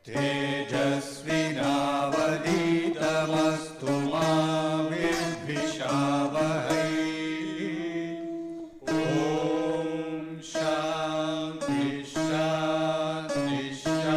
तेजस्विनावधीतमस्तु मा विद्विषावहै। ॐ शान्ति शान्ति शान्तिः।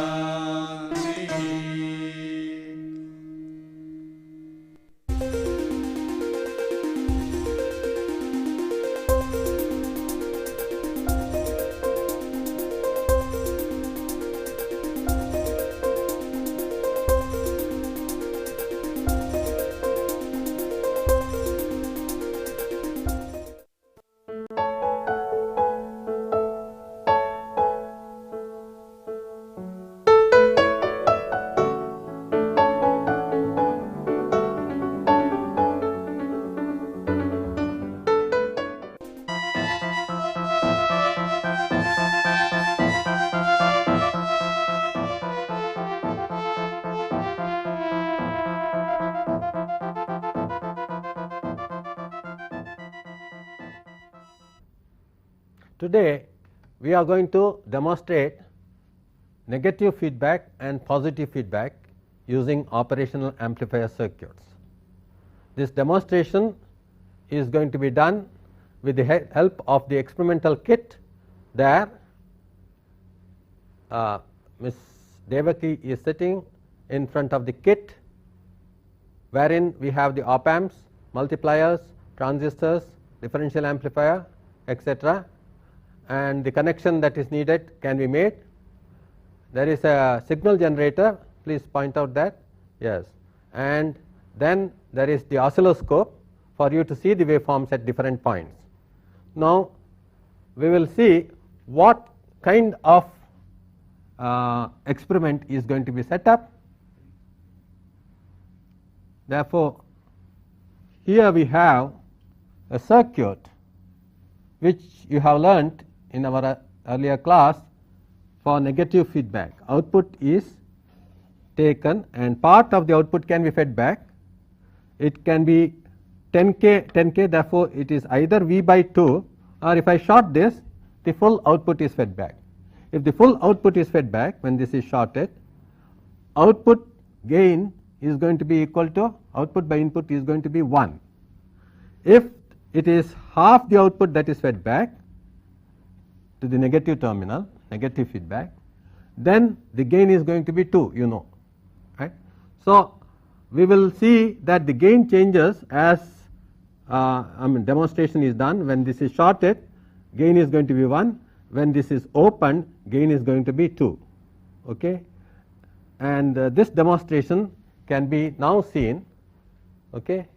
Today, we are going to demonstrate negative feedback and positive feedback using operational amplifier circuits. This demonstration is going to be done with the help of the experimental kit. There, Ms. Devaki is sitting in front of the kit, wherein we have the op amps, multipliers, transistors, differential amplifier, etc., and the connection that is needed can be made. There is a signal generator, please point out that, yes, and then there is the oscilloscope for you to see the waveforms at different points. Now, we will see what kind of experiment is going to be set up. Therefore, here we have a circuit which you have learnt in our earlier class for negative feedback. Output is taken and part of the output can be fed back. It can be 10K, therefore, it is either V by 2, or if I short this, the full output is fed back. If the full output is fed back when this is shorted, output gain is going to be equal to output by input is going to be 1. If it is half the output that is fed back to the negative terminal, negative feedback, then the gain is going to be 2, you know, right. So, we will see that the gain changes as demonstration is done. When this is shorted, gain is going to be 1. When this is opened, gain is going to be 2. Okay. And this demonstration can be now seen. Okay.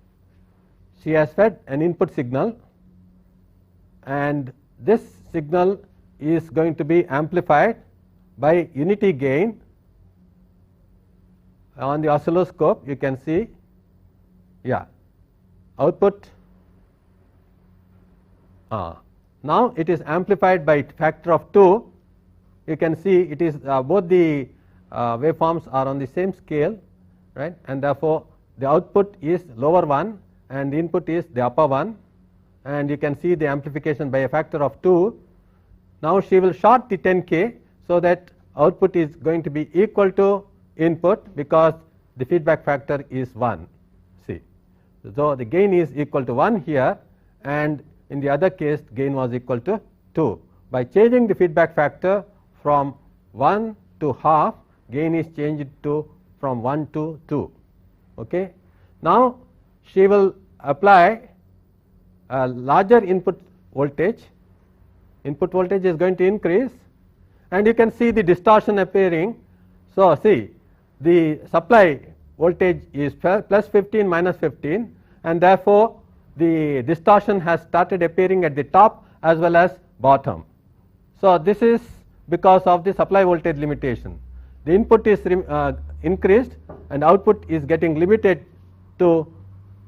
She has fed an input signal, and this signal is going to be amplified by unity gain. On the oscilloscope you can see, yeah, output. Now it is amplified by factor of 2. You can see it is both the waveforms are on the same scale, right, and therefore the output is lower one and the input is the upper one, and you can see the amplification by a factor of 2. Now she will short the 10K, so that output is going to be equal to input because the feedback factor is 1. See, so the gain is equal to 1 here, and in the other case gain was equal to 2. By changing the feedback factor from 1 to half, gain is changed to from 1 to 2. Okay. Now, she will apply a larger input voltage. Input voltage is going to increase, and you can see the distortion appearing. So, see, the supply voltage is plus 15 minus 15, and therefore, the distortion has started appearing at the top as well as bottom. So, this is because of the supply voltage limitation. The input is increased and output is getting limited to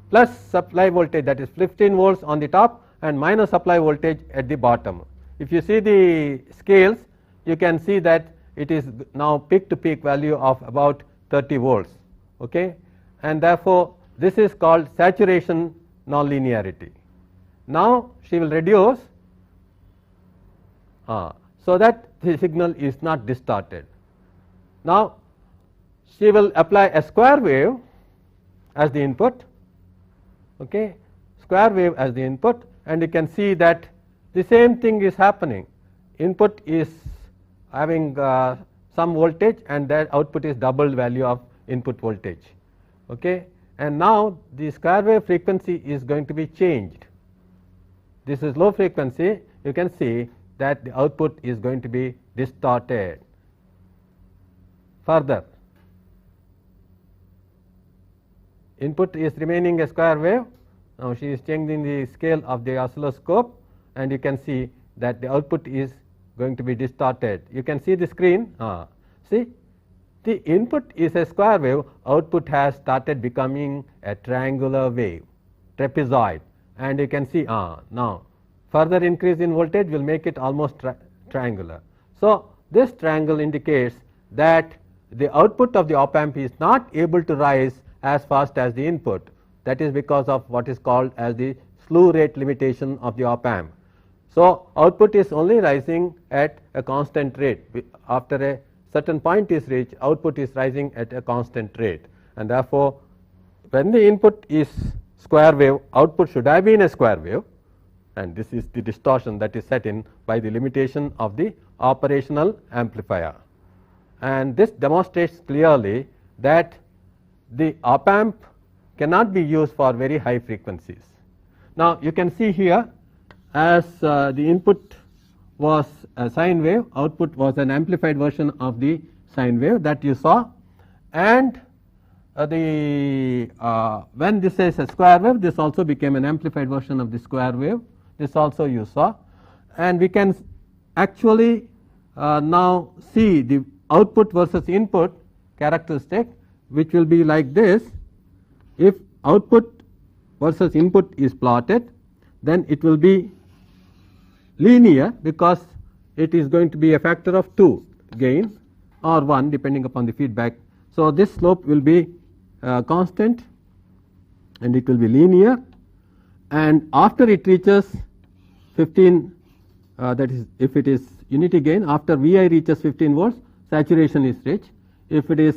plus supply voltage, that is 15 volts on the top and minus supply voltage at the bottom. If you see the scales, you can see that it is now peak to peak value of about 30 volts. Okay? And therefore, this is called saturation nonlinearity. Now, she will reduce so that the signal is not distorted. Now, she will apply a square wave as the input, okay, square wave as the input, and you can see that the same thing is happening. Input is having some voltage and that output is double value of input voltage, okay. And now the square wave frequency is going to be changed. This is low frequency, you can see that the output is going to be distorted. Further, input is remaining a square wave. Now she is changing the scale of the oscilloscope, and you can see that the output is going to be distorted. You can see the screen. See, the input is a square wave, output has started becoming a triangular wave, trapezoid, and you can see now further increase in voltage will make it almost triangular. So this triangle indicates that the output of the op amp is not able to rise as fast as the input. That is because of what is called as the slew rate limitation of the op amp. So output is only rising at a constant rate. After a certain point is reached, output is rising at a constant rate, and therefore when the input is square wave, output should have been a square wave, and this is the distortion that is set in by the limitation of the operational amplifier. And this demonstrates clearly that the op amp cannot be used for very high frequencies. Now you can see here, as the input was a sine wave, output was an amplified version of the sine wave that you saw, and when this is a square wave, this also became an amplified version of the square wave. This also you saw, and we can actually now see the output versus input characteristic, which will be like this. If output versus input is plotted, then it will be linear because it is going to be a factor of 2 gain or 1 depending upon the feedback. So this slope will be constant and it will be linear, and after it reaches 15, that is if it is unity gain, after Vi reaches 15 volts, saturation is reached. If it is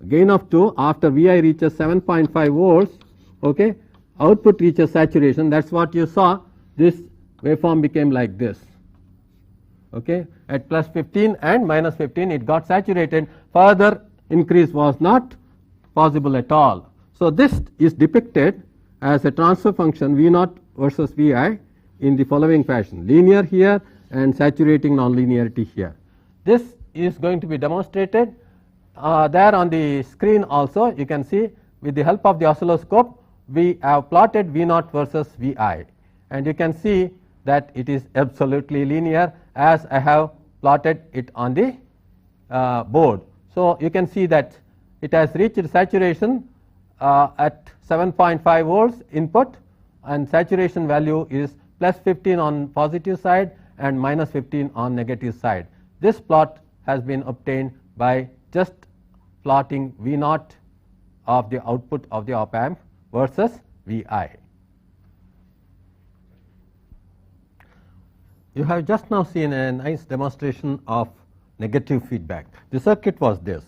gain of 2, after Vi reaches 7.5 volts, okay, output reaches saturation. That is what you saw. This waveform became like this, okay. At plus 15 and minus 15 it got saturated, further increase was not possible at all. So this is depicted as a transfer function V naught versus Vi in the following fashion: linear here and saturating nonlinearity here. This is going to be demonstrated there on the screen also. You can see with the help of the oscilloscope we have plotted V naught versus Vi, and you can see that it is absolutely linear as I have plotted it on the board. So you can see that it has reached saturation at 7.5 volts input, and saturation value is plus 15 on positive side and minus 15 on negative side. This plot has been obtained by just plotting V naught of the output of the op amp versus Vi. You have just now seen a nice demonstration of negative feedback. The circuit was this.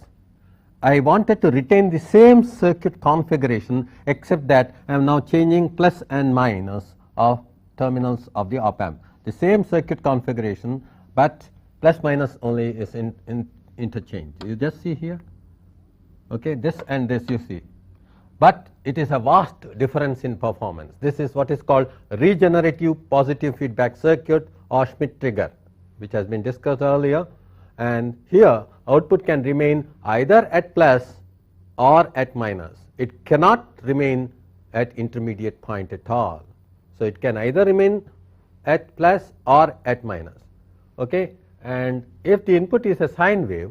I wanted to retain the same circuit configuration, except that I am now changing plus and minus of terminals of the op amp. The same circuit configuration, but plus minus only is interchange. You just see here, okay, this and this you see, but it is a vast difference in performance. This is what is called regenerative positive feedback circuit or Schmitt trigger, which has been discussed earlier. And here output can remain either at plus or at minus. It cannot remain at intermediate point at all. So it can either remain at plus or at minus, okay. And if the input is a sine wave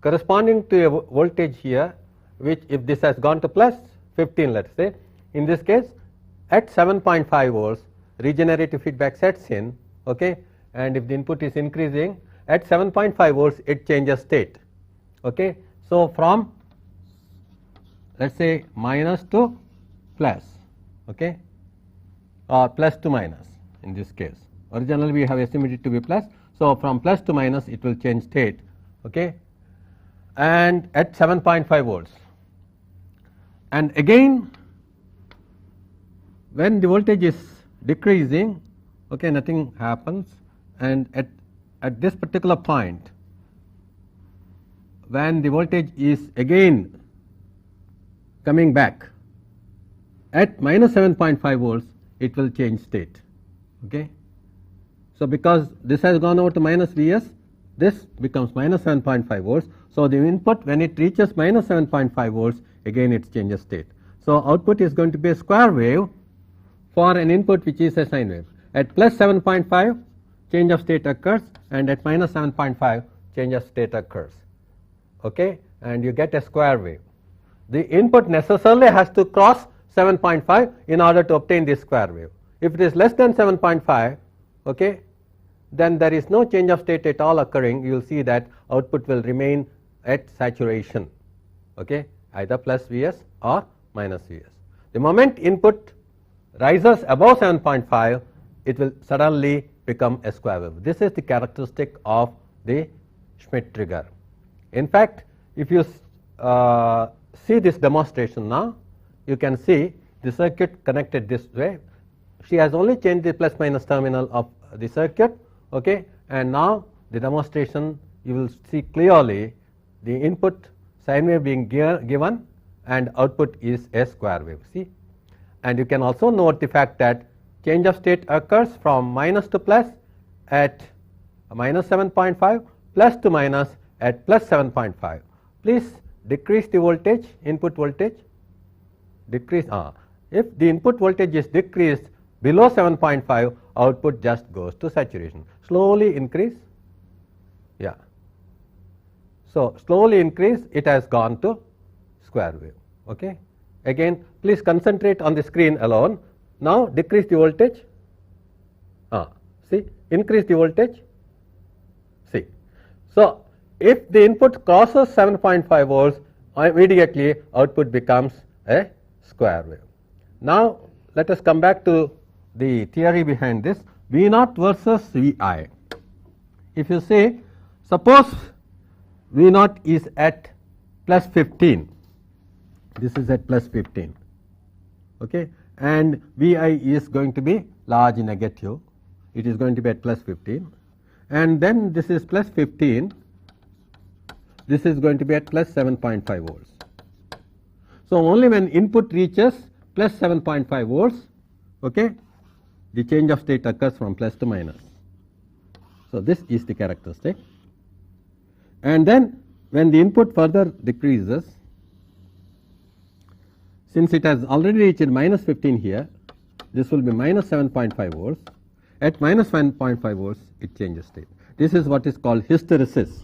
corresponding to a voltage here, which if this has gone to plus 15, let us say, in this case at 7.5 volts regenerative feedback sets in, okay, and if the input is increasing at 7.5 volts it changes state, okay. So from, let us say, minus to plus, okay, or plus to minus in this case. Originally we have estimated to be plus, so from plus to minus it will change state, okay. and at 7.5 volts. And again, when the voltage is decreasing, okay, nothing happens, and at this particular point, when the voltage is again coming back at minus 7.5 volts, it will change state. Okay. So, because this has gone over to minus Vs, this becomes minus 7.5 volts. So, the input, when it reaches minus 7.5 volts, again it changes state. So, output is going to be a square wave for an input which is a sine wave. At plus 7.5, change of state occurs, and at minus 7.5, change of state occurs. Okay, and you get a square wave. The input necessarily has to cross 7.5 in order to obtain this square wave. If it is less than 7.5, okay, then there is no change of state at all occurring. You will see that output will remain at saturation, okay, either plus Vs or minus Vs. The moment input rises above 7.5, it will suddenly become a square wave. This is the characteristic of the Schmidt trigger. In fact, if you see this demonstration now, you can see the circuit connected this way. She has only changed the plus minus terminal of the circuit, okay, and now the demonstration, you will see clearly the input sine wave being given and output is a square wave. See, and you can also note the fact that change of state occurs from minus to plus at minus 7.5, plus to minus at plus 7.5. Please decrease the voltage, input voltage, decrease. If the input voltage is decreased below 7.5, output just goes to saturation. Slowly increase, yeah. So, slowly increase, it has gone to square wave. Okay. Again, please concentrate on the screen alone. Now, decrease the voltage, see, increase the voltage, see. So, if the input crosses 7.5 volts, immediately output becomes a square wave. Now, let us come back to the theory behind this, V naught versus Vi. If you say, suppose V naught is at plus 15, this is at plus 15, okay, and Vi is going to be large negative, it is going to be at plus 15, and then this is plus 15, this is going to be at plus 7.5 volts. So, only when input reaches plus 7.5 volts, okay, the change of state occurs from plus to minus. So, this is the characteristic, and then when the input further decreases, since it has already reached minus 15 here, this will be minus 7.5 volts. At minus 1.5 volts, it changes state. This is what is called hysteresis.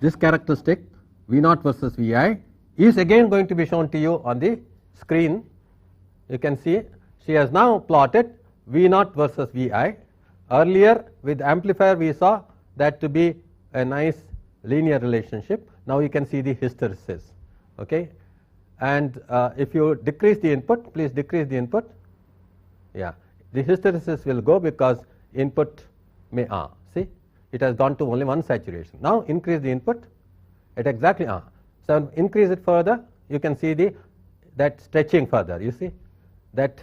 This characteristic, V naught versus Vi, is again going to be shown to you on the screen. You can see she has now plotted V naught versus Vi. Earlier with amplifier we saw that to be a nice linear relationship. Now you can see the hysteresis. Okay. And if you decrease the input, please decrease the input. Yeah, the hysteresis will go because input may see, it has gone to only one saturation. Now increase the input at exactly so increase it further. You can see that stretching further. You see that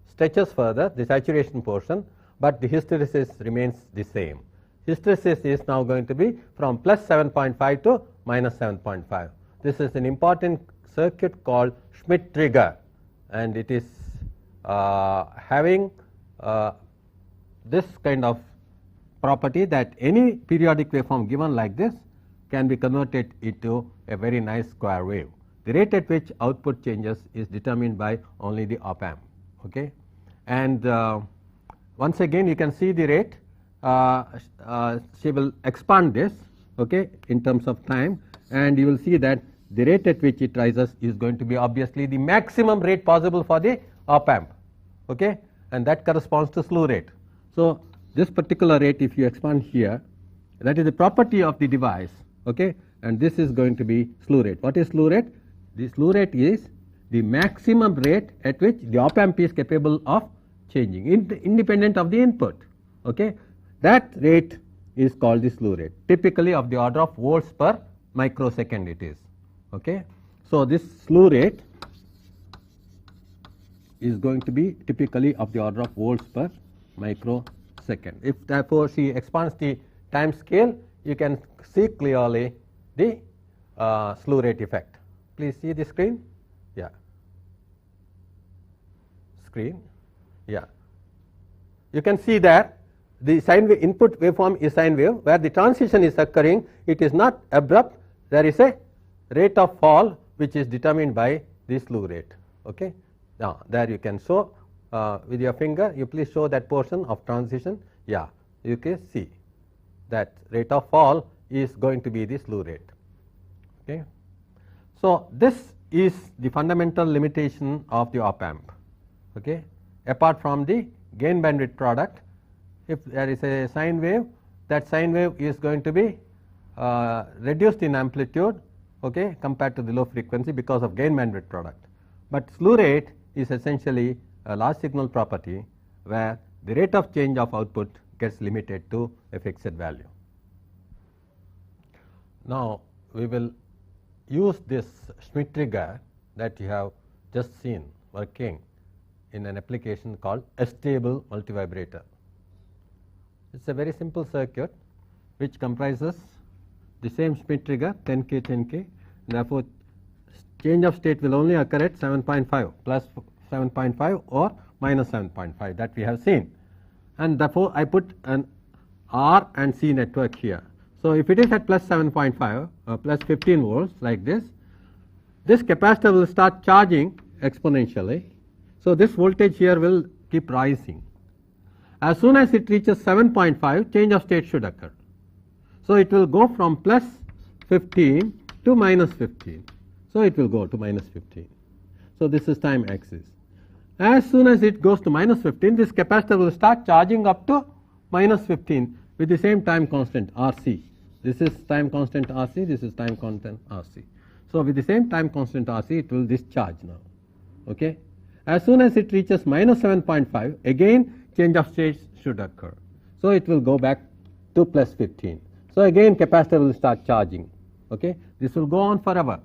stretches further the saturation portion, but the hysteresis remains the same. Hysteresis is now going to be from plus 7.5 to minus 7.5. This is an important circuit called Schmidt trigger, and it is having this kind of property that any periodic waveform given like this can be converted into a very nice square wave. The rate at which output changes is determined by only the op amp. Okay. And once again you can see the rate, she will expand this, okay, in terms of time, and you will see that the rate at which it rises is going to be obviously the maximum rate possible for the op amp, okay, and that corresponds to slew rate. So, this particular rate, if you expand here, that is the property of the device, okay, and this is going to be slew rate. What is slew rate? The slew rate is the maximum rate at which the op amp is capable of changing independent of the input, okay. That rate is called the slew rate, typically of the order of volts per microsecond it is. Okay. So, this slew rate is going to be typically of the order of volts per microsecond. If therefore, she expands the time scale, you can see clearly the slew rate effect. Please see the screen. Yeah. Screen. Yeah. You can see that the sine wave input waveform is sine wave, where the transition is occurring, it is not abrupt, there is a rate of fall which is determined by the slew rate. Okay. Now, there you can show with your finger, you please show that portion of transition. Yeah, you can see that rate of fall is going to be the slew rate. Okay. So, this is the fundamental limitation of the op amp. Okay. Apart from the gain bandwidth product, if there is a sine wave, that sine wave is going to be reduced in amplitude, okay, compared to the low frequency because of gain bandwidth product. But slew rate is essentially a large signal property where the rate of change of output gets limited to a fixed value. Now, we will use this Schmitt trigger that you have just seen working in an application called a stable multivibrator. It is a very simple circuit which comprises the same Schmitt trigger 10K 10K, therefore, change of state will only occur at 7.5 plus 7.5 or minus 7.5 that we have seen, and therefore, I put an R and C network here. So, if it is at plus 7.5 or plus 15 volts like this capacitor will start charging exponentially. So, this voltage here will keep rising. As soon as it reaches 7.5, change of state should occur. So, it will go from plus 15 to minus 15. So, it will go to minus 15. So, this is time axis. As soon as it goes to minus 15, this capacitor will start charging up to minus 15 with the same time constant RC. This is time constant RC, this is time constant RC. So, with the same time constant RC, it will discharge now. Okay. As soon as it reaches minus 7.5, again change of state should occur. So, it will go back to plus 15. So, again capacitor will start charging. Okay. This will go on forever.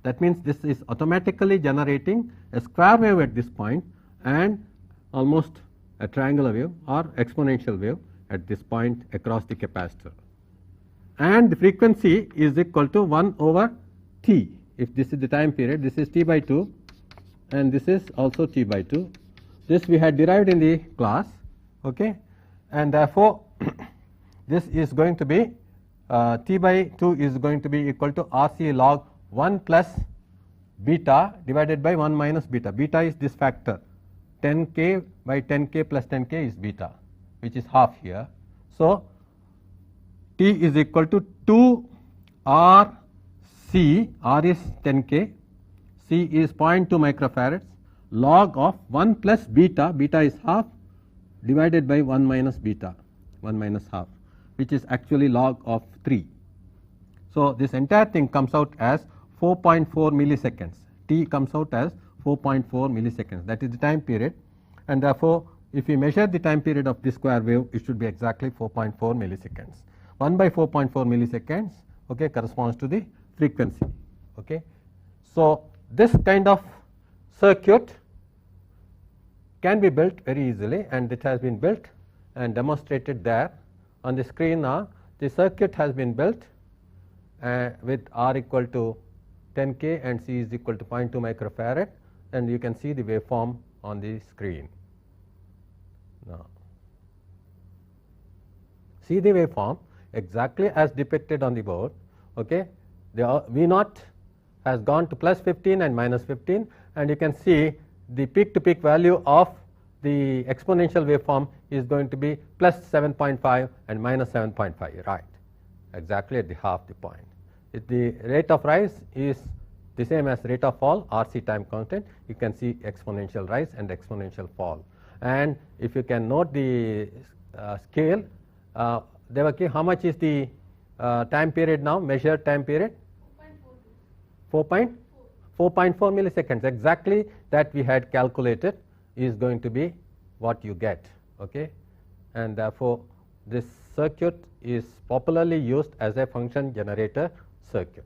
That means, this is automatically generating a square wave at this point and almost a triangular wave or exponential wave at this point across the capacitor. And the frequency is equal to 1 over T. If this is the time period, this is T by 2 and this is also T by 2. This we had derived in the class, okay, and therefore, this is going to be T by 2 is going to be equal to RC log 1 plus beta divided by 1 minus beta. Beta is this factor, 10K by 10K plus 10K is beta, which is half here. So, T is equal to 2 R C, R is 10K, C is 0.2 microfarads, log of 1 plus beta, beta is half divided by 1 minus beta, 1 minus half, which is actually log of 3. So, this entire thing comes out as 4.4 milliseconds, T comes out as 4.4 milliseconds, that is the time period, and therefore, if we measure the time period of this square wave, it should be exactly 4.4 milliseconds. 1 by 4.4 milliseconds, okay, corresponds to the frequency. Okay. So, this kind of circuit can be built very easily, and it has been built and demonstrated there on the screen. Now, the circuit has been built with R equal to 10K and C is equal to 0.2 microfarad, and you can see the waveform on the screen. Now, see the waveform exactly as depicted on the board. Okay. The V naught has gone to plus 15 and minus 15, and you can see the peak to peak value of the exponential waveform is going to be plus 7.5 and minus 7.5, right, exactly at the half the point. If the rate of rise is the same as rate of fall, RC time constant, you can see exponential rise and exponential fall. And if you can note the scale, Devaki, how much is the time period now, measured time period? 4.4 milliseconds, exactly that we had calculated is going to be what you get. Okay. And therefore, this circuit is popularly used as a function generator circuit.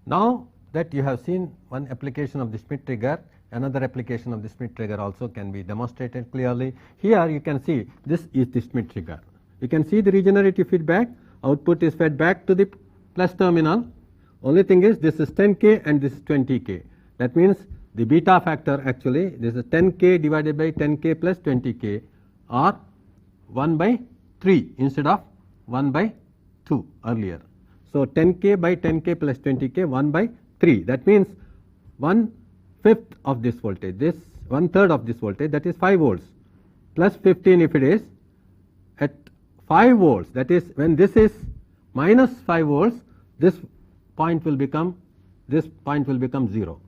Now that you have seen one application of the Schmidt trigger, another application of the Schmidt trigger also can be demonstrated clearly. Here you can see this is the Schmidt trigger. You can see the regenerative feedback, output is fed back to the plus terminal. Only thing is this is 10K and this is 20K. That means the beta factor actually, this is 10K divided by 10K plus 20K, or 1 by 3 instead of 1 by 2 earlier. So 10K by 10K plus 20K, 1 by 3. That means 1/5 of this voltage, this 1/3 of this voltage, that is 5 volts, plus 15 if it is at 5 volts, that is when this is minus 5 volts, this point will become 0.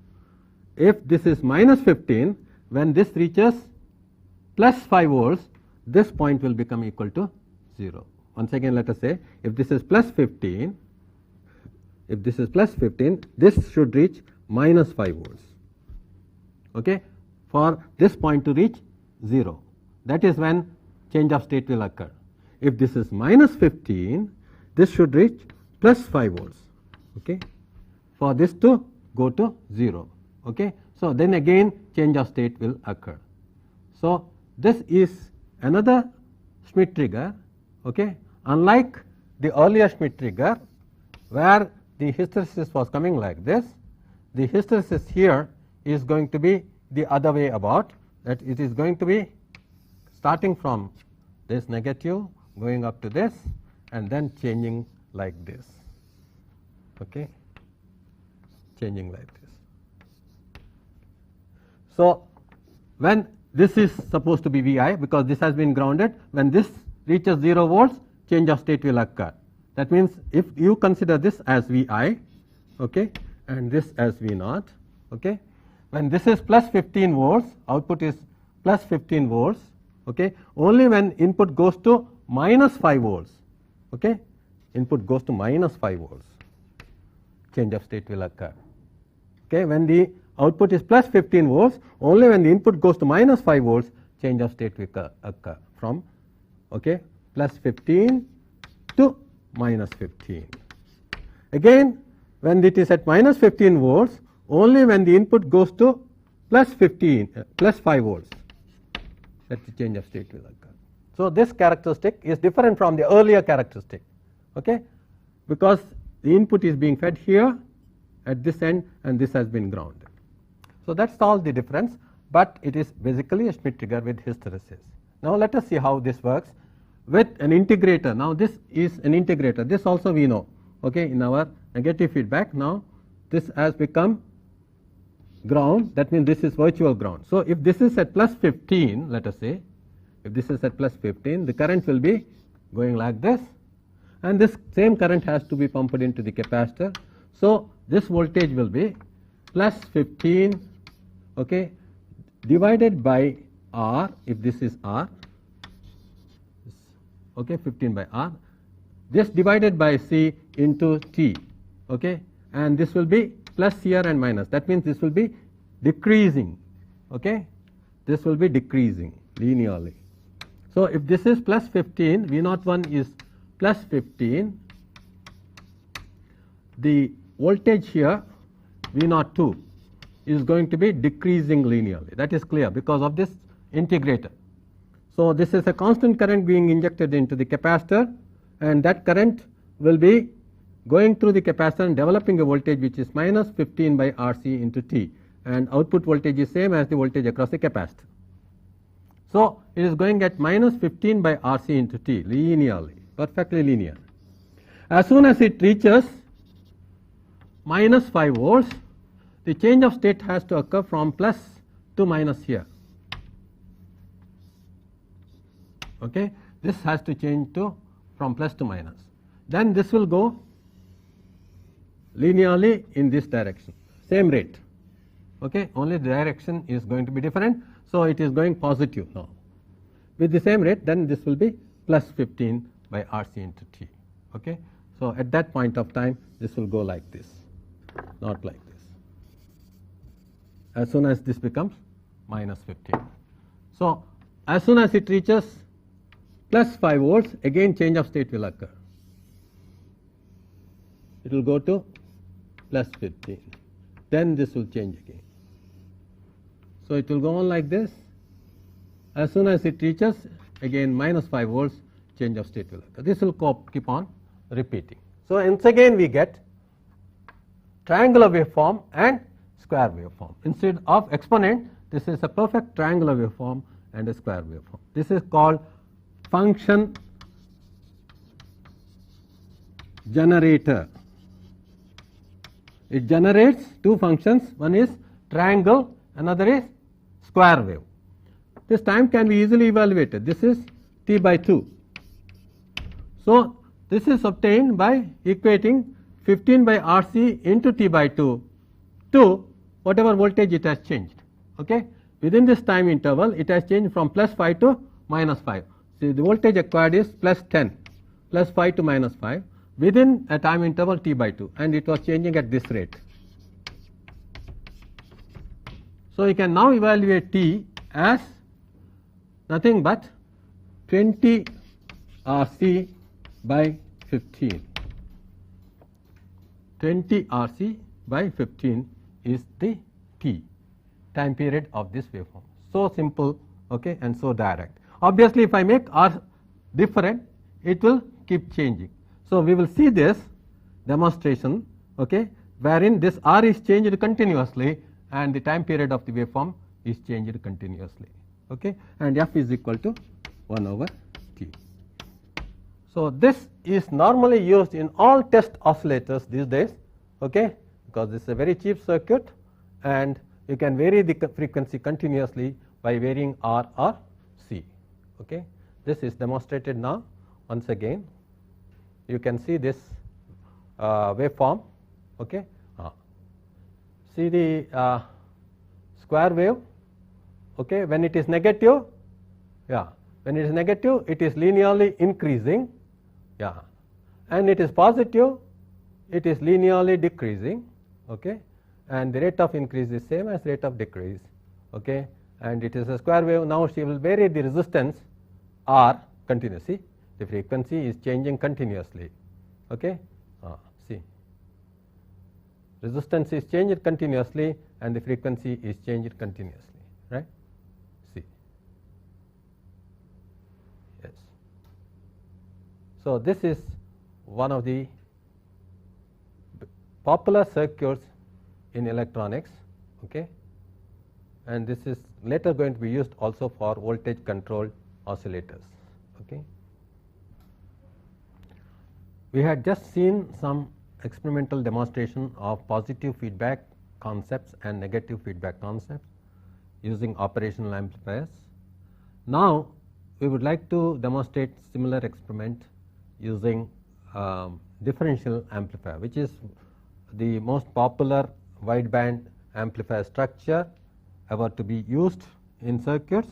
If this is minus 15, when this reaches plus 5 volts, this point will become equal to 0. Once again, let us say if this is plus 15, this should reach minus 5 volts. Okay, for this point to reach 0, that is when change of state will occur. If this is minus 15, this should reach plus 5 volts. Okay, for this to go to 0. Okay, so then again change of state will occur. So this is another Schmidt trigger. Okay, unlike the earlier Schmidt trigger where the hysteresis was coming like this, the hysteresis here is going to be the other way about, that it is going to be starting from this negative going up to this and then changing like this. Okay, changing like this. So when this is supposed to be Vi, because this has been grounded, when this reaches 0 volts, change of state will occur. That means if you consider this as Vi, okay, and this as V naught, okay, when this is plus 15 volts, output is plus 15 volts, okay, only when input goes to minus 5 volts, okay, input goes to minus 5 volts, change of state will occur. Okay, when the output is plus 15 volts, only when the input goes to minus 5 volts, change of state will occur from, okay, plus 15 to minus 15. Again, when it is at minus 15 volts, only when the input goes to plus 5 volts, that the change of state will occur. So this characteristic is different from the earlier characteristic, okay, because the input is being fed here at this end and this has been grounded. So that's all the difference, but it is basically a Schmidt trigger with hysteresis. Now let us see how this works with an integrator. Now this is an integrator, this also we know, okay, in our negative feedback. Now this has become ground, that means this is virtual ground. So if this is at plus 15, let us say, if this is at plus 15, the current will be going like this, and this same current has to be pumped into the capacitor. So this voltage will be plus 15, okay, divided by R, if this is R, okay, 15 by R, this divided by C into T, okay, and this will be plus here and minus, that means this will be decreasing, okay, this will be decreasing linearly. So if this is plus 15, V01 is plus 15, the voltage here V02 is going to be decreasing linearly, that is clear because of this integrator. So this is a constant current being injected into the capacitor, and that current will be going through the capacitor and developing a voltage which is minus 15 by RC into T, and output voltage is same as the voltage across the capacitor. So it is going at minus 15 by RC into T linearly, perfectly linear. As soon as it reaches minus 5 volts, the change of state has to occur from plus to minus here. Okay, this has to change to from plus to minus. Then this will go linearly in this direction, same rate. Okay, only the direction is going to be different. So it is going positive now with the same rate. Then this will be plus 15 by RC into T. Okay, so at that point of time, this will go like this, not like this. As soon as this becomes minus 15. So as soon as it reaches plus 5 volts, again change of state will occur. It will go to plus 15. Then this will change again. So it will go on like this. As soon as it reaches again minus 5 volts, change of state will occur. This will keep on repeating. So once again we get triangular waveform and square waveform. Instead of exponent, this is a perfect triangular waveform and a square waveform. This is called function generator. It generates two functions, one is triangle, another is square wave. This time can be easily evaluated. This is T by 2. So this is obtained by equating 15 by RC into T by 2 to whatever voltage it has changed. Okay? Within this time interval, it has changed from plus 5 to minus 5. See, the voltage acquired is plus 10, plus 5 to minus 5 within a time interval T by 2, and it was changing at this rate. So you can now evaluate T as nothing but 20 RC by 15. 20 RC by 15 is the T, time period of this waveform. So simple, okay, and so direct. Obviously, if I make R different, it will keep changing. So we will see this demonstration, okay, wherein this R is changed continuously and the time period of the waveform is changed continuously, okay, and F is equal to 1 over T. So this is normally used in all test oscillators these days, okay, because this is a very cheap circuit and you can vary the frequency continuously by varying R or C. Okay. This is demonstrated now. Once again, you can see this waveform. Okay. See the square wave. Okay. When it is negative, yeah, when it is negative, it is linearly increasing, yeah, and it is positive, it is linearly decreasing, okay, and the rate of increase is same as rate of decrease, okay, and it is a square wave. Now she will vary the resistance R continuously. The frequency is changing continuously, okay. See, resistance is changed continuously and the frequency is changed continuously, right. See, yes. So this is one of the popular circuits in electronics, okay, and this is later going to be used also for voltage controlled oscillators, okay. We had just seen some experimental demonstration of positive feedback concepts and negative feedback concepts using operational amplifiers. Now we would like to demonstrate similar experiment using differential amplifier, which is the most popular wideband amplifier structure ever to be used in circuits.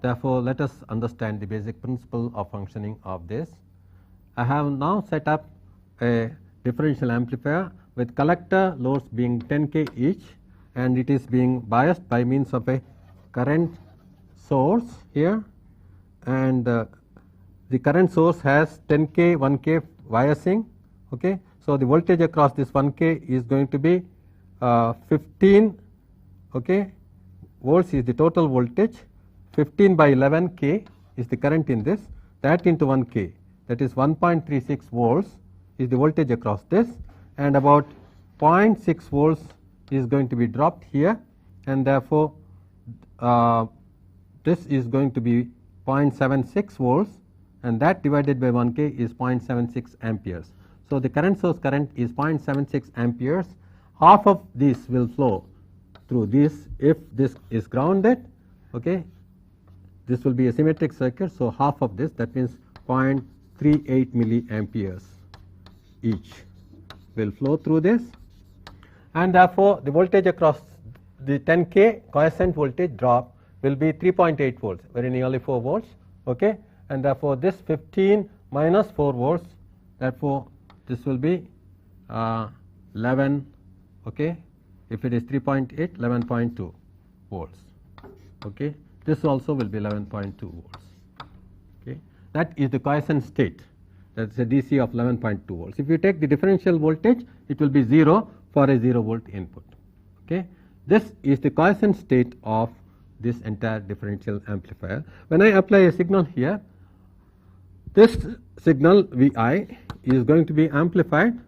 Therefore, let us understand the basic principle of functioning of this. I have now set up a differential amplifier with collector loads being 10K each, and it is being biased by means of a current source here, and the current source has 10K 1K biasing, okay. So the voltage across this 1K is going to be 15, okay, volts is the total voltage. 15 by 11K is the current in this, that into 1K, that is 1.36 volts is the voltage across this, and about 0.6 volts is going to be dropped here, and therefore this is going to be 0.76 volts, and that divided by 1K is 0.76 amperes. So the current source current is 0.76 amperes. Half of this will flow through this if this is grounded, okay. This will be a symmetric circuit, so half of this, that means 0.38 milliamperes each will flow through this, and therefore the voltage across the 10K quiescent voltage drop will be 3.8 volts, very nearly 4 volts, okay, and therefore this 15 minus 4 volts, therefore this will be 11, okay, if it is 3.8, 11.2 volts, okay. This also will be 11.2 volts, okay. That is the quiescent state, that is a DC of 11.2 volts. If you take the differential voltage, it will be 0, for a 0 volt input. Okay. This is the quiescent state of this entire differential amplifier. When I apply a signal here, this signal Vi is going to be amplified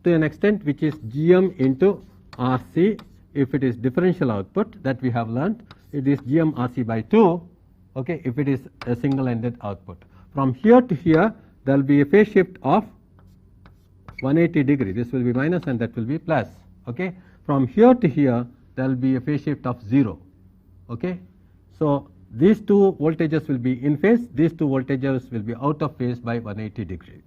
to an extent which is Gm into Rc. If it is differential output, that we have learnt, it is Gm Rc by 2, okay, if it is a single ended output. From here to here, there will be a phase shift of 180 degree. This will be minus and that will be plus. Okay. From here to here, there will be a phase shift of 0. Okay. So, these two voltages will be in phase, these two voltages will be out of phase by 180 degrees.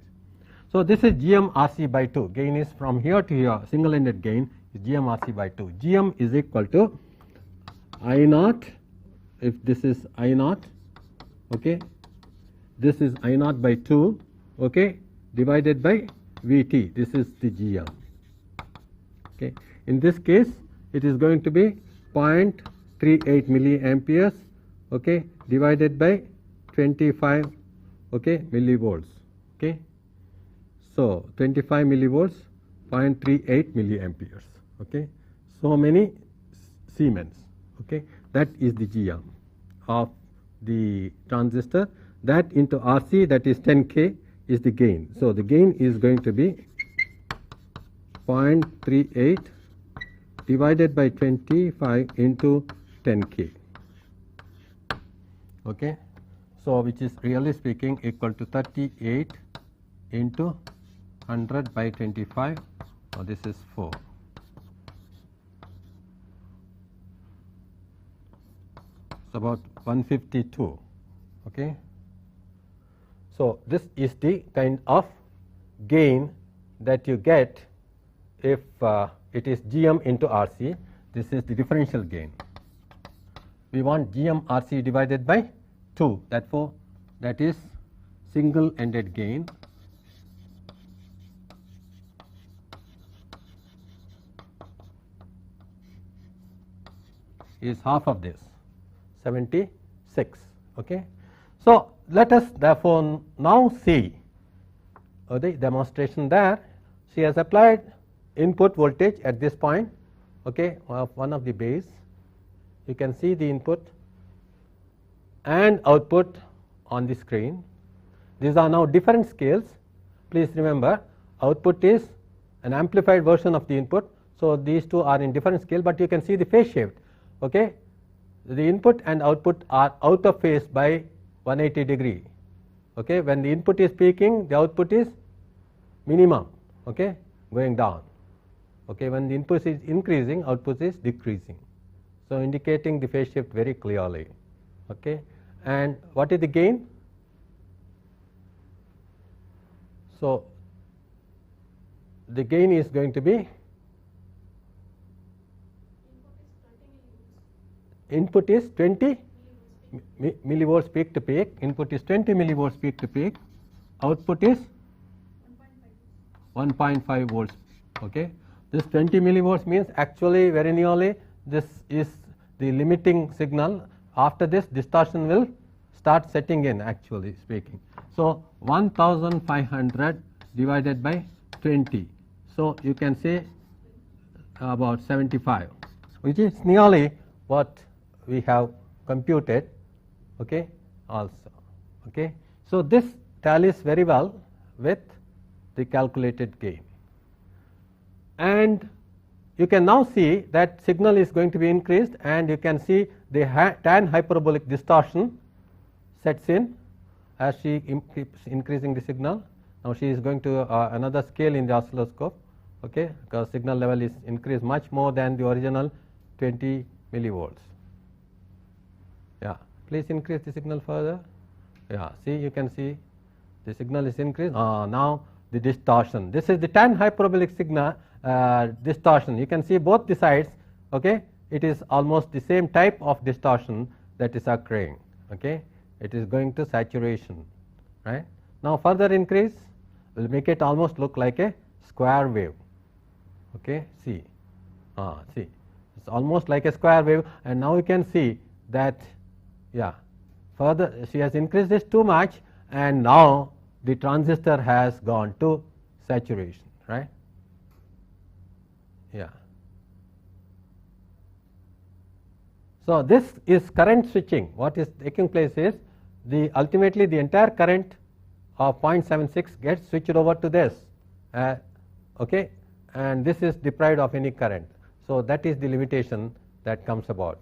So, this is Gm Rc by 2, gain is from here to here, single ended gain is Gm Rc by 2. Gm is equal to I naught, if this is I naught, okay, this is I naught by 2, okay, divided by Vt, this is the Gm. Okay. In this case, it is going to be 0.38 milliamperes, okay, divided by 25, okay, millivolts. Okay. So, 25 millivolts, 0.38 milliamperes. Okay. So many Siemens. Okay. That is the Gm of the transistor. That into Rc, that is 10K, is the gain. So, the gain is going to be 0.38 divided by 25 into 10K. Okay. So, which is really speaking equal to 38 into 100 by 25. So, this is 4. It's about 152. Okay. So, this is the kind of gain that you get if it is Gm into Rc. This is the differential gain. We want Gm Rc divided by 2, therefore, that is single ended gain is half of this, 76. Okay. So, let us therefore now see the demonstration there. She has applied input voltage at this point, okay, of one of the base. You can see the input and output on the screen. These are now different scales. Please remember, output is an amplified version of the input. So, these two are in different scale, but you can see the phase shift. Okay. The input and output are out of phase by 180 degree. Okay. When the input is peaking, the output is minimum, okay, going down. Okay. When the input is increasing, output is decreasing. So, indicating the phase shift very clearly. Okay. And what is the gain? So, the gain is going to be, input is 20 millivolts peak to peak, input is 20 millivolts peak to peak, output is 1.5 volts. Okay. This 20 millivolts means actually very nearly this is the limiting signal. After this, distortion will start setting in, actually speaking. So, 1500 divided by 20. So, you can say about 75, which is nearly what we have computed, okay, also. Okay. So, this tallies very well with the calculated gain. And you can now see that signal is going to be increased, and you can see the tan hyperbolic distortion sets in as she keeps increasing the signal. Now, she is going to another scale in the oscilloscope, okay, because signal level is increased much more than the original 20 millivolts. Yeah, please increase the signal further. Yeah, see, you can see the signal is increased. Now, the distortion. This is the tan hyperbolic signal distortion. You can see both the sides. Okay, it is almost the same type of distortion that is occurring. Okay, it is going to saturation. Right. Now, further increase will make it almost look like a square wave. Okay, see, see, it's almost like a square wave, and now you can see that, yeah, further she has increased this too much, and now the transistor has gone to saturation, right. Yeah. So, this is current switching. What is taking place is ultimately the entire current of 0.76 gets switched over to this, okay, and this is deprived of any current. So, that is the limitation that comes about.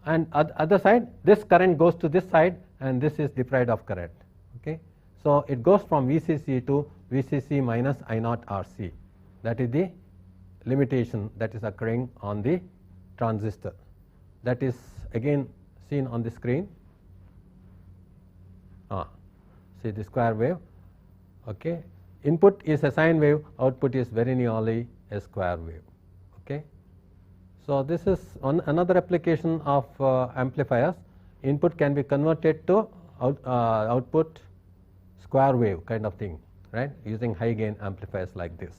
And other side, this current goes to this side and this is deprived of current. Okay. So, it goes from VCC to VCC minus I naught RC. That is the limitation that is occurring on the transistor. That is again seen on the screen. See the square wave. Okay. Input is a sine wave, output is very nearly a square wave. Okay. So, this is another application of amplifiers. Input can be converted to output square wave kind of thing, right, using high gain amplifiers like this.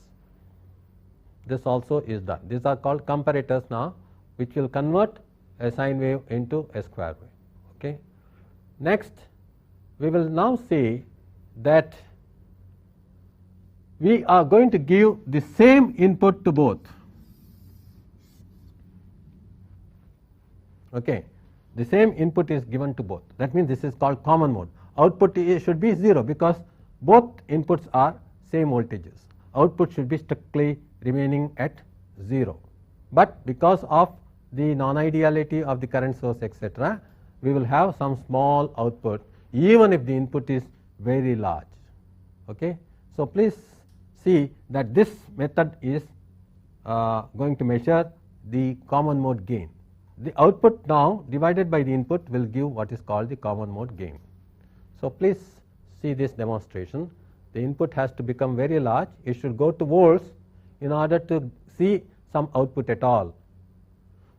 This also is done. These are called comparators now, which will convert a sine wave into a square wave. Okay. Next, we will now see that we are going to give the same input to both. Okay. The same input is given to both. That means this is called common mode. Output should be 0 because both inputs are same voltages. Output should be strictly remaining at 0. But because of the non-ideality of the current source, etc., we will have some small output even if the input is very large. Okay. So, please see that this method is going to measure the common mode gain. The output now divided by the input will give what is called the common mode gain. So, please see this demonstration. The input has to become very large. It should go to volts in order to see some output at all.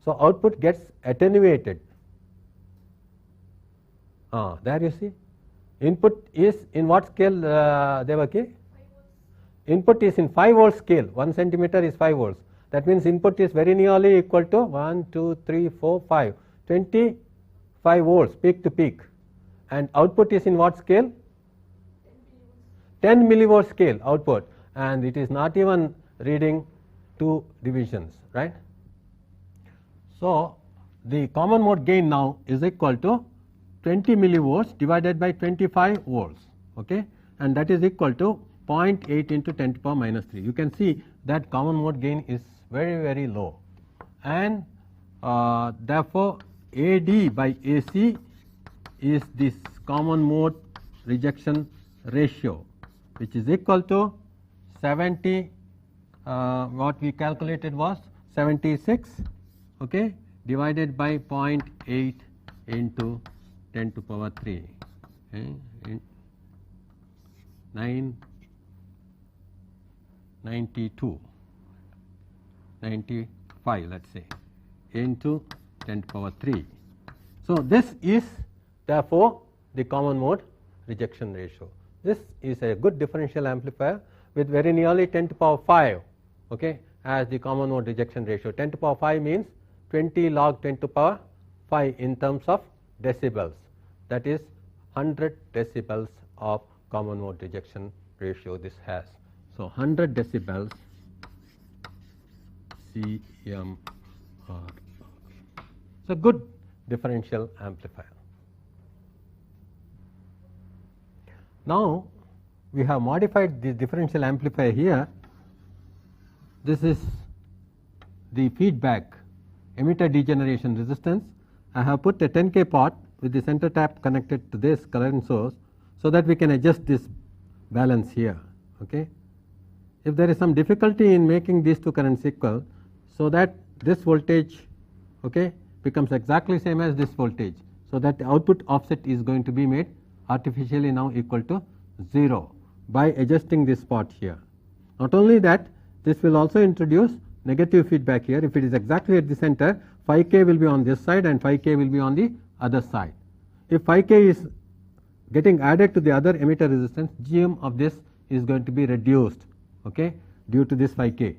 So, output gets attenuated. There you see. Input is in what scale, Devaki? Input is in 5 volt scale. 1 centimeter is 5 volts. That means input is very nearly equal to 1, 2, 3, 4, 5, 25 volts peak to peak. And output is in what scale? 10 millivolt scale output, and it is not even reading 2 divisions, right. So, the common mode gain now is equal to 20 millivolts divided by 25 volts, okay, and that is equal to 0.8 into 10 to the power minus 3. You can see that common mode gain is very low, and therefore, AD by AC is this common mode rejection ratio, which is equal to 70, what we calculated was 76, okay, divided by 0.8 into 10 to the power 3, okay, 992, 95 let us say, into 10 to the power 3. So, this is therefore the common mode rejection ratio. This is a good differential amplifier with very nearly 10 to the power 5, okay, as the common mode rejection ratio. 10 to the power 5 means 20 log 10 to the power 5 in terms of decibels, that is 100 decibels of common mode rejection ratio this has. So, 100 decibels CMR. It's a good differential amplifier. Now, we have modified the differential amplifier here. This is the feedback emitter degeneration resistance. I have put a 10K pot with the center tap connected to this current source, so that we can adjust this balance here. Okay. If there is some difficulty in making these two currents equal, so that this voltage, okay, becomes exactly same as this voltage, so that the output offset is going to be made artificially now equal to 0 by adjusting this spot here. Not only that, this will also introduce negative feedback here. If it is exactly at the center, phi k will be on this side and phi k will be on the other side. If phi k is getting added to the other emitter resistance, GM of this is going to be reduced, okay, due to this phi k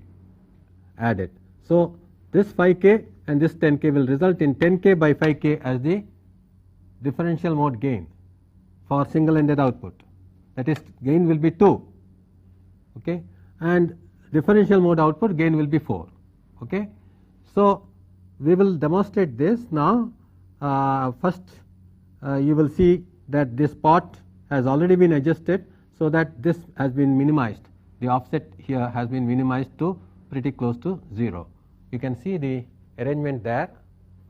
added. So, this phi k and this 10K will result in 10K by phi k as the differential mode gain for single ended output, that is gain will be 2, okay, and differential mode output gain will be 4. Okay. So, we will demonstrate this now. First you will see that this part has already been adjusted, so that this has been minimized. The offset here has been minimized to pretty close to 0. You can see the arrangement there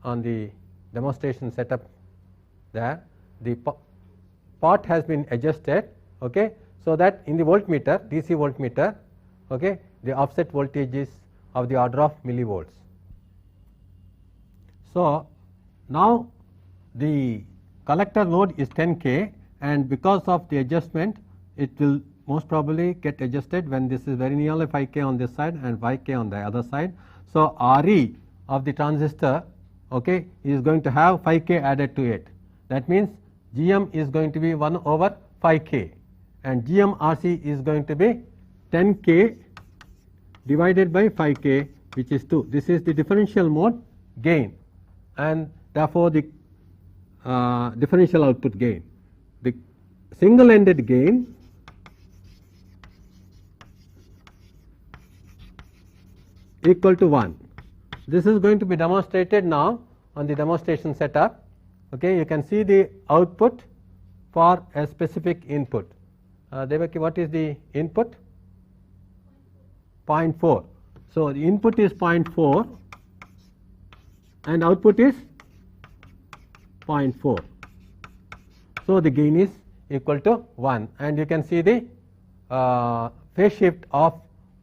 on the demonstration setup there. The pot has been adjusted, okay, so that in the voltmeter, DC voltmeter, okay, the offset voltage is of the order of millivolts. So, now the collector load is 10 K, and because of the adjustment it will most probably get adjusted when this is very nearly 5 K on this side and 5 K on the other side. So, RE of the transistor, okay, is going to have 5 K added to it. That means GM is going to be 1 over 5 K, and GM RC is going to be 10 K divided by 5 K, which is 2. This is the differential mode gain, and therefore, the differential output gain. The single ended gain equal to 1. This is going to be demonstrated now on the demonstration setup. Okay, you can see the output for a specific input. Devaki, what is the input? 0.4. So, the input is 0.4 and output is 0.4. So, the gain is equal to 1, and you can see the phase shift of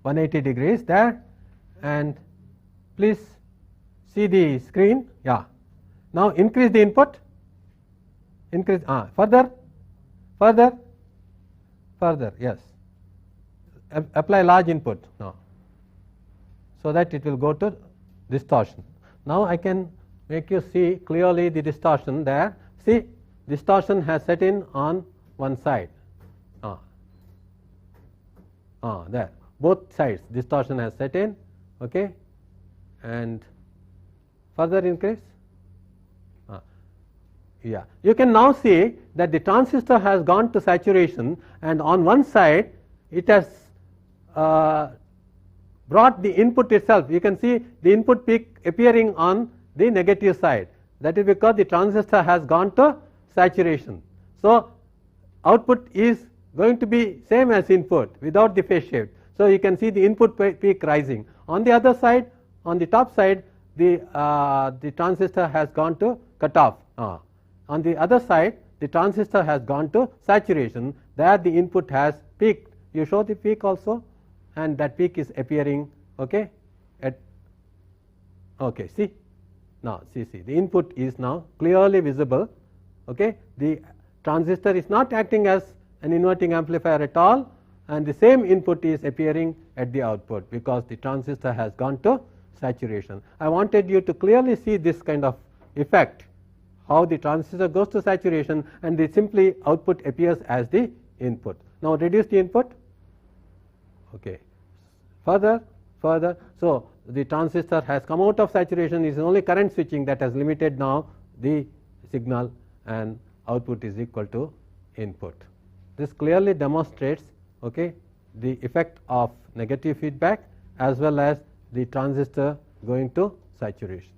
180 degrees there, and please see the screen. Yeah. Now, increase the input, increase further, yes, apply large input now, so that it will go to distortion. Now, I can make you see clearly the distortion there. See, distortion has set in on one side, there, both sides distortion has set in, okay, and further increase. Yeah, you can now see that the transistor has gone to saturation, and on one side it has brought the input itself. You can see the input peak appearing on the negative side. That is because the transistor has gone to saturation. So, output is going to be same as input without the phase shift. So, you can see the input peak rising. On the other side, on the top side, the transistor has gone to cutoff. On the other side, the transistor has gone to saturation. There the input has peaked. You show the peak also, and that peak is appearing, okay, at, okay, see, now see the input is now clearly visible, okay. The transistor is not acting as an inverting amplifier at all, and the same input is appearing at the output because the transistor has gone to saturation. I wanted you to clearly see this kind of effect, how the transistor goes to saturation and the simply output appears as the input. Now, reduce the input, okay, further. So, the transistor has come out of saturation. It is only current switching that has limited now the signal, and output is equal to input. This clearly demonstrates, okay, the effect of negative feedback as well as the transistor going to saturation.